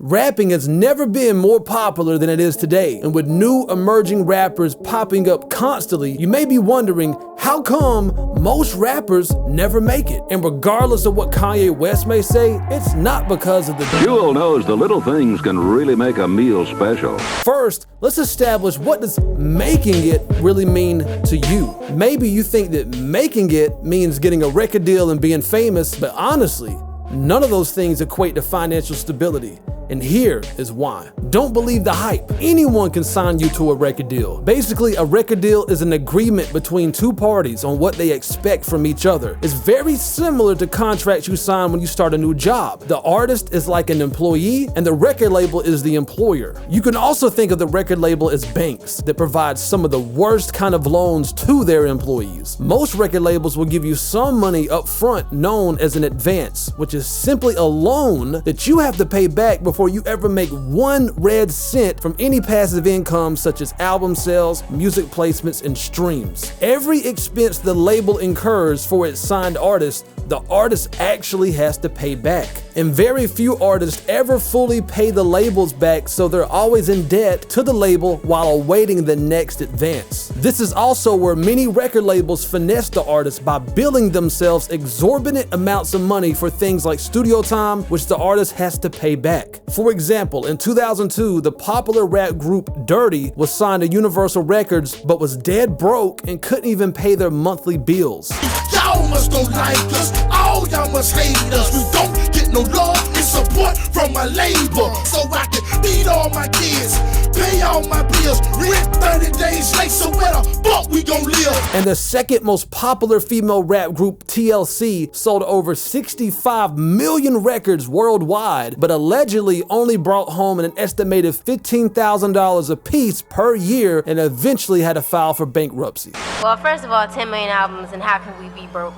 Rapping has never been more popular than it is today, and with new emerging rappers popping up constantly, you may be wondering, how come most rappers never make it? And regardless of what Kanye West may say, it's not because of the... Jewel knows the little things can really make a meal special. First, let's establish, what does making it really mean to you? Maybe you think that making it means getting a record deal and being famous, but honestly, none of those things equate to financial stability. And here is why. Don't believe the hype. Anyone can sign you to a record deal. Basically, a record deal is an agreement between two parties on what they expect from each other. It's very similar to contracts you sign when you start a new job. The artist is like an employee, and the record label is the employer. You can also think of the record label as banks that provide some of the worst kind of loans to their employees. Most record labels will give you some money up front known as an advance, which is simply a loan that you have to pay back before you ever make 1 red cent from any passive income such as album sales, music placements, and streams. Every expense the label incurs for its signed artist, the artist actually has to pay back. And very few artists ever fully pay the labels back, so they're always in debt to the label while awaiting the next advance. This is also where many record labels finesse the artists by billing themselves exorbitant amounts of money for things like studio time, which the artist has to pay back. For example, in 2002, the popular rap group Dirty was signed to Universal Records but was dead broke and couldn't even pay their monthly bills. Y'all must don't like us, all y'all must hate us. We don't get no love and support from my label, so I can feed all my kids, pay all my bills, rent 30 days late, so where the fuck we gon' live? And the second most popular female rap group, TLC, sold over 65 million records worldwide, but allegedly only brought home an estimated $15,000 apiece per year and eventually had to file for bankruptcy. Well, first of all, 10 million albums, and how can we be broke?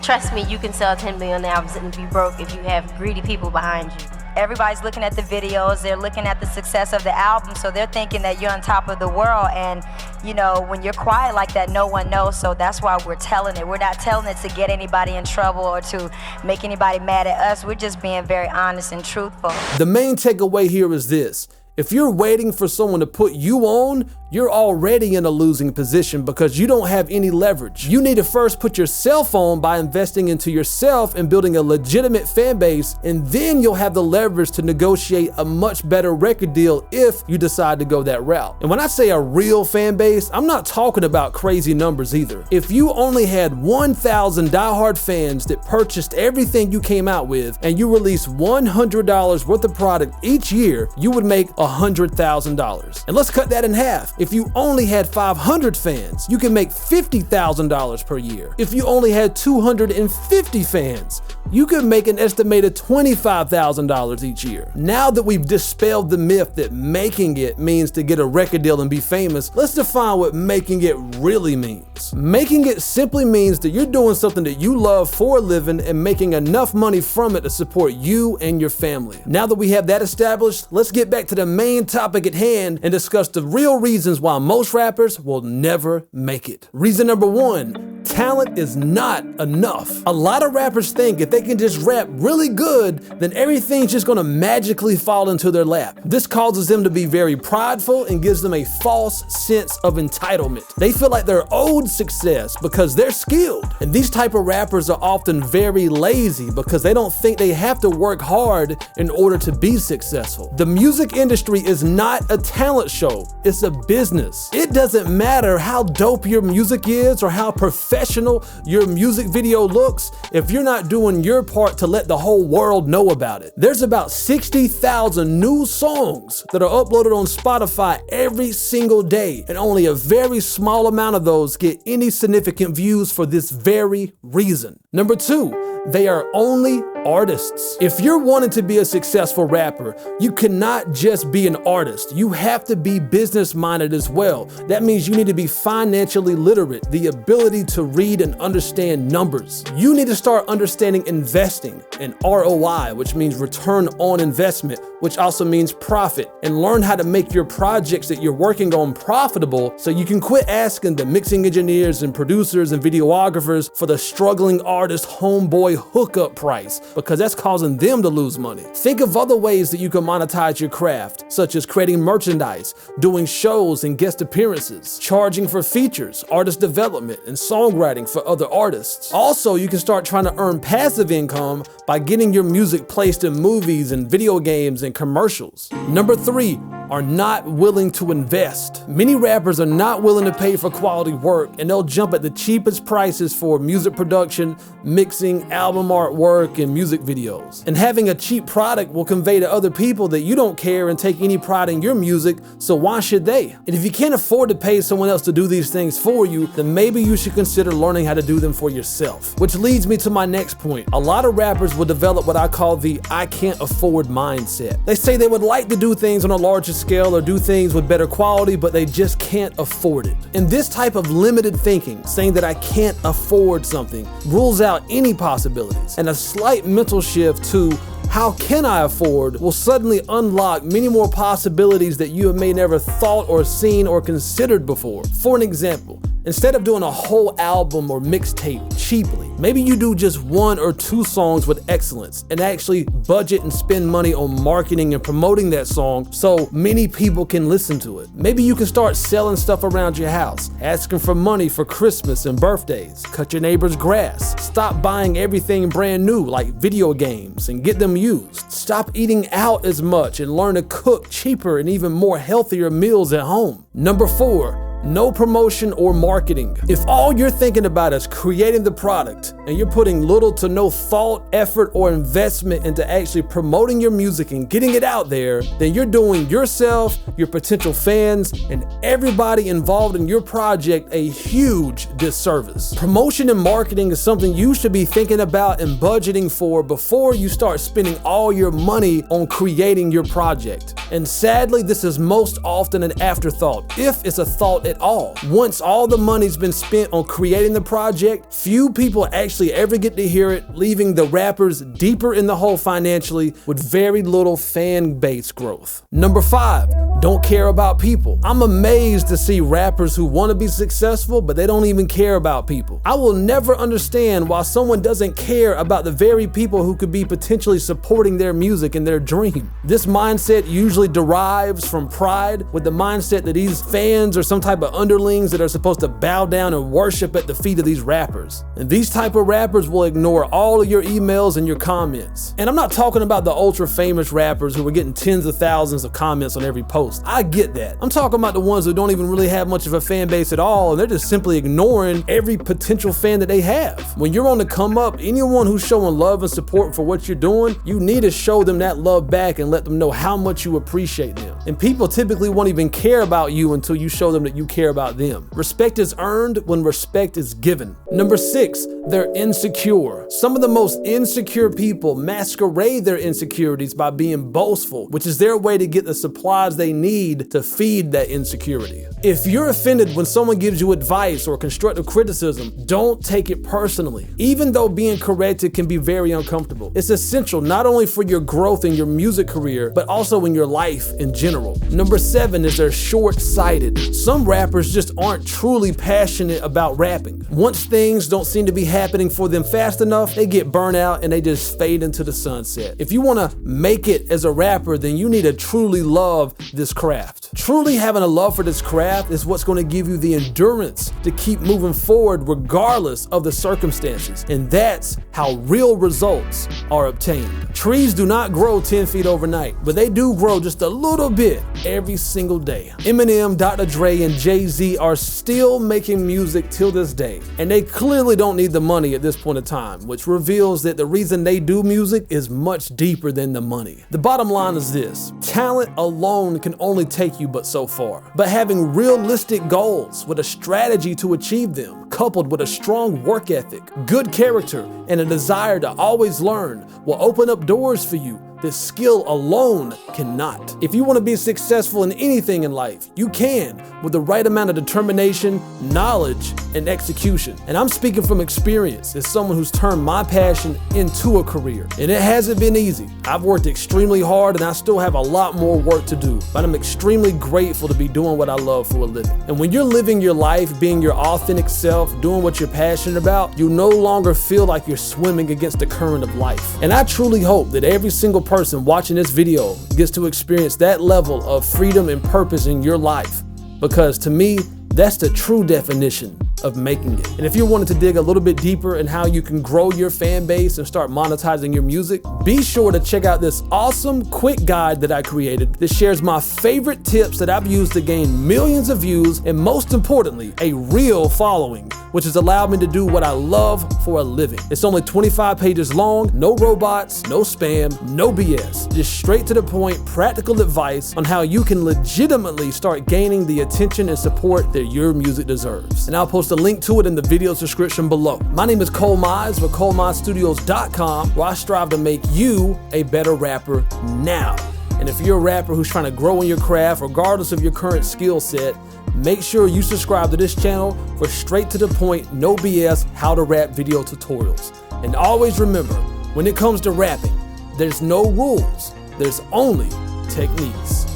Trust me, you can sell 10 million albums and be broke if you have greedy people behind you. Everybody's looking at the videos, they're looking at the success of the album, so they're thinking that you're on top of the world, and you know, when you're quiet like that, no one knows, so that's why we're telling it. We're not telling it to get anybody in trouble or to make anybody mad at us. We're just being very honest and truthful. The main takeaway here is this. If you're waiting for someone to put you on, you're already in a losing position because you don't have any leverage. You need to first put yourself on by investing into yourself and building a legitimate fan base, and then you'll have the leverage to negotiate a much better record deal if you decide to go that route. And when I say a real fan base, I'm not talking about crazy numbers either. If you only had 1,000 diehard fans that purchased everything you came out with, and you released $100 worth of product each year, you would make $100,000. And let's cut that in half. If you only had 500 fans, you can make $50,000 per year. If you only had 250 fans, you could make an estimated $25,000 each year. Now that we've dispelled the myth that making it means to get a record deal and be famous, let's define what making it really means. Making it simply means that you're doing something that you love for a living and making enough money from it to support you and your family. Now that we have that established, let's get back to the main topic at hand and discuss the real reasons why most rappers will never make it. Reason number 1, talent is not enough. A lot of rappers think if they can just rap really good, then everything's just gonna magically fall into their lap. This causes them to be very prideful and gives them a false sense of entitlement. They feel like they're owed success because they're skilled. And these type of rappers are often very lazy because they don't think they have to work hard in order to be successful. The music industry is not a talent show, it's a business. It doesn't matter how dope your music is or how professional your music video looks if you're not doing your part to let the whole world know about it. There's about 60,000 new songs that are uploaded on Spotify every single day, and only a very small amount of those get any significant views for this very reason. Number 2, they are only artists. If you're wanting to be a successful rapper, you cannot just be an artist. You have to be business-minded as well. That means you need to be financially literate, the ability to read and understand numbers. You need to start understanding investing and ROI, which means return on investment, which also means profit, and learn how to make your projects that you're working on profitable so you can quit asking the mixing engineers and producers and videographers for the struggling artist homeboy hookup price, because that's causing them to lose money. Think of other ways that you can monetize your craft, such as creating merchandise, doing shows and guest appearances, charging for features, artist development, and songwriting for other artists. Also, you can start trying to earn passive income by getting your music placed in movies and video games and commercials. Number 3, are not willing to invest. Many rappers are not willing to pay for quality work, and they'll jump at the cheapest prices for music production, mixing, album artwork, and music videos. And having a cheap product will convey to other people that you don't care and take any pride in your music, so why should they? And if you can't afford to pay someone else to do these things for you, then maybe you should consider learning how to do them for yourself. Which leads me to my next point. A lot of rappers will develop what I call the I can't afford mindset. They say they would like to do things on a larger scale or do things with better quality, but they just can't afford it. And this type of limited thinking, saying that I can't afford something, rules out any possibilities. And a slight mental shift to how can I afford will suddenly unlock many more possibilities that you may never thought or seen or considered before. For an example, instead of doing a whole album or mixtape cheaply, maybe you do just 1 or 2 songs with excellence and actually budget and spend money on marketing and promoting that song so many people can listen to it. Maybe you can start selling stuff around your house, asking for money for Christmas and birthdays, cut your neighbor's grass, stop buying everything brand new like video games and get them used, stop eating out as much and learn to cook cheaper and even more healthier meals at home. Number 4, no promotion or marketing. If all you're thinking about is creating the product and you're putting little to no thought, effort, or investment into actually promoting your music and getting it out there, then you're doing yourself, your potential fans, and everybody involved in your project a huge disservice. Promotion and marketing is something you should be thinking about and budgeting for before you start spending all your money on creating your project. And sadly, this is most often an afterthought, if it's a thought at all. Once all the money's been spent on creating the project, few people actually ever get to hear it, leaving the rappers deeper in the hole financially with very little fan base growth. Number 5, don't care about people. I'm amazed to see rappers who want to be successful, but they don't even care about people. I will never understand why someone doesn't care about the very people who could be potentially supporting their music and their dream. This mindset usually derives from pride, with the mindset that these fans are some type of underlings that are supposed to bow down and worship at the feet of these rappers. And these type of rappers will ignore all of your emails and your comments. And I'm not talking about the ultra famous rappers who are getting tens of thousands of comments on every post. I get that. I'm talking about the ones who don't even really have much of a fan base at all, and they're just simply ignoring every potential fan that they have. When you're on the come up, anyone who's showing love and support for what you're doing, you need to show them that love back and let them know how much you appreciate them. And people typically won't even care about you until you show them that you care about them. Respect is earned when respect is given. Number 6, they're insecure. Some of the most insecure people masquerade their insecurities by being boastful, which is their way to get the supplies they need to feed that insecurity. If you're offended when someone gives you advice or constructive criticism, don't take it personally. Even though being corrected can be very uncomfortable, it's essential not only for your growth in your music career, but also in your life in general. Number 7 is they're short-sighted. Some rappers just aren't truly passionate about rapping. Once things don't seem to be happening for them fast enough, they get burnt out and they just fade into the sunset. If you want to make it as a rapper, then you need to truly love this craft. Truly having a love for this craft is what's going to give you the endurance to keep moving forward regardless of the circumstances. And that's how real results are obtained. Trees do not grow 10 feet overnight, but they do grow just a little bit every single day. Eminem, Dr. Dre, and Jay-Z are still making music till this day, and they clearly don't need the money at this point in time, which reveals that the reason they do music is much deeper than the money. The bottom line is this: talent alone can only take you but so far, but having realistic goals with a strategy to achieve them, coupled with a strong work ethic, good character, and a desire to always learn will open up doors for you This skill alone cannot. If you want to be successful in anything in life, you can with the right amount of determination, knowledge, and execution. And I'm speaking from experience as someone who's turned my passion into a career. And it hasn't been easy. I've worked extremely hard and I still have a lot more work to do, but I'm extremely grateful to be doing what I love for a living. And when you're living your life, being your authentic self, doing what you're passionate about, you no longer feel like you're swimming against the current of life. And I truly hope that every single person watching this video gets to experience that level of freedom and purpose in your life, because to me, that's the true definition of making it. And if you're wanting to dig a little bit deeper in how you can grow your fan base and start monetizing your music, be sure to check out this awesome quick guide that I created that shares my favorite tips that I've used to gain millions of views and, most importantly, a real following, which has allowed me to do what I love for a living. It's only 25 pages long, no robots, no spam, no BS, just straight to the point, practical advice on how you can legitimately start gaining the attention and support that your music deserves. And I'll post a link to it in the video description below. My name is ColeMize with ColeMizeStudios.com, where I strive to make you a better rapper now. And if you're a rapper who's trying to grow in your craft, regardless of your current skill set, make sure you subscribe to this channel for straight to the point, no BS, how to rap video tutorials. And always remember, when it comes to rapping, there's no rules, there's only techniques.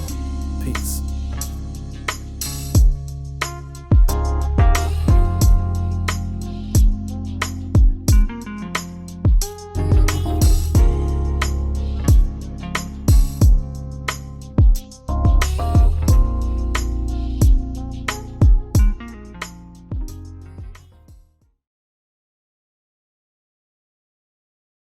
Peace.